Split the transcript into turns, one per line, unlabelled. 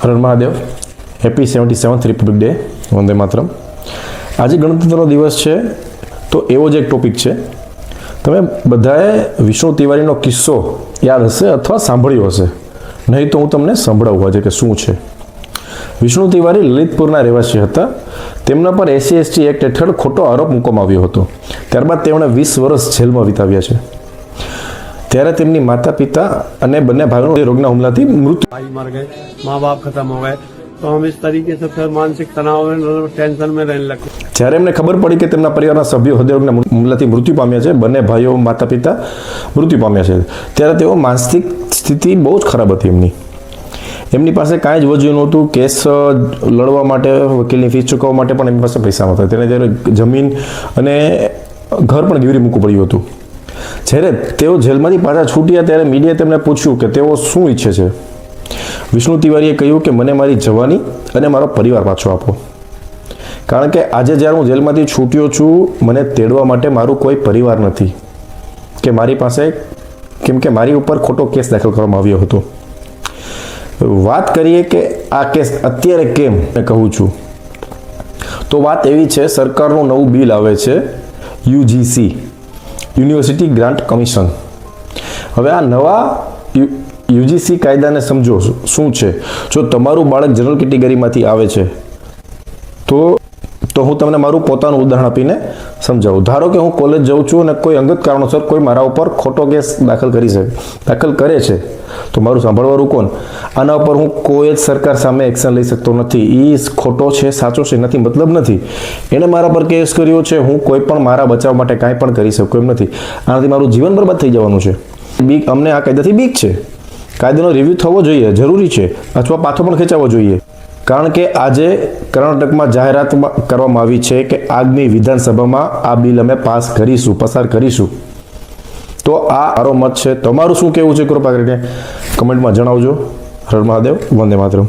હર Mahadev. Happy 77th republic day. વંદે માતરમ. આજે ગણતંત્ર દિવસ છે, તો એવો જ એક ટોપિક છે. તમે બધાએ વિષ્ણુ તિવારીનો કિસ્સો યાદ હશે અથવા સાંભળ્યો હશે, નહીં તો હું તમને સંભળાવું આજે કે શું છે. વિષ્ણુ તિવારી લલિતપુરના રહેવાસી હતા. તેમના પર SC/ST એક્ટ હેઠળ ખોટો આરોપ મૂકવામાં આવ્યો હતો. ત્યારબાદ તેમણે 20 વર્ષ જેલમાં વિતાવ્યા છે. ત્યારે તેમની માતા પિતા અને બંને ભાઈઓનો રોગના હુમલાથી મૃત્યુ
भाई मर गए, माँ बाप खत्म हो गए, तो हम इस तरीके से फिर मानसिक तनाव में टेंशन में रहने लगे।
જ્યારે એમને ખબર પડી કે તેમના પરિવારના સભ્યો હૃદયરોગના હુમલાથી મૃત્યુ પામ્યા છે, બંને ભાઈઓ માતા પિતા મૃત્યુ પામ્યા છે, ત્યારે તેઓ માનસિક સ્થિતિ બહુ જ ખરાબ હતી. એમની પાસે કાંઈ જ વજુ નહોતું. કેસ લડવા માટે, વકીલની ફીસ ચૂકવવા માટે પણ એમની પાસે પૈસા નહોતા. તેને ત્યારે જમીન અને ઘર પણ ગીરવી મૂકવું પડ્યું હતું. જ્યારે તેઓ જેલમાંથી પાછા છૂટ્યા ત્યારે મીડિયાએ તેમને પૂછ્યું કે તેઓ શું ઈચ્છે છે. વિષ્ણુ તિવારીએ કહ્યું કે મને મારી જવાની અને મારો પરિવાર પાછો આપો. કારણ કે આજે જ્યારે હું જેલમાંથી છૂટ્યો છું, મને તેડવા માટે મારું કોઈ પરિવાર નથી કે મારી પાસે, કેમ કે મારી ઉપર ખોટો કેસ દાખલ કરવામાં આવ્યો હતો. વાત કરીએ કે આ કેસ અત્યારે કેમ મેં કહું છું, તો વાત એવી છે, સરકારનું નવું બિલ આવે છે, UGC, યુનિવર્સિટી ગ્રાન્ટ કમિશન. હવે આ નવા UGC કાયદાને સમજો શું છે. જો તમારું બાળક જનરલ કેટેગરીમાંથી આવે છે તો હું તમને મારું પોતાનું ઉદાહરણ આપીને સમજાવું. ધારો કે હું કોલેજ જાઉં છું અને કોઈ અંગત કારણોસર કોઈ મારા ઉપર ખોટો કેસ દાખલ કરે છે, તો મારું સાંભળવાનું કોણ? આના ઉપર હું કોઈ જ સરકાર સામે એક્શન લઈ શકતો નથી. એ ખોટો છે, સાચો છે, નથી મતલબ નથી. એણે મારા પર કેસ કર્યો છે, હું કોઈ પણ મારા બચાવ માટે કાંઈ પણ કરી શકું એમ નથી. આનાથી મારું જીવન બરબાદ થઈ જવાનું છે. બીક, અમને આ કાયદાથી બીક છે. કાયદાનો રિવ્યૂ થવો જોઈએ, જરૂરી છે, અથવા પાછો પણ ખેંચાવવો જોઈએ. કારણ કે આજે કર્ણાટકમાં જાહેરાત કરવામાં આવી છે કે આગામી વિધાનસભામાં આ બિલ અમે પસાર કરીશું. તો આ મારો મત છે. તમારું શું કહેવું છે કૃપા કરીને કમેન્ટમાં જણાવજો. હર મહાદેવ. વંદે માતરમ.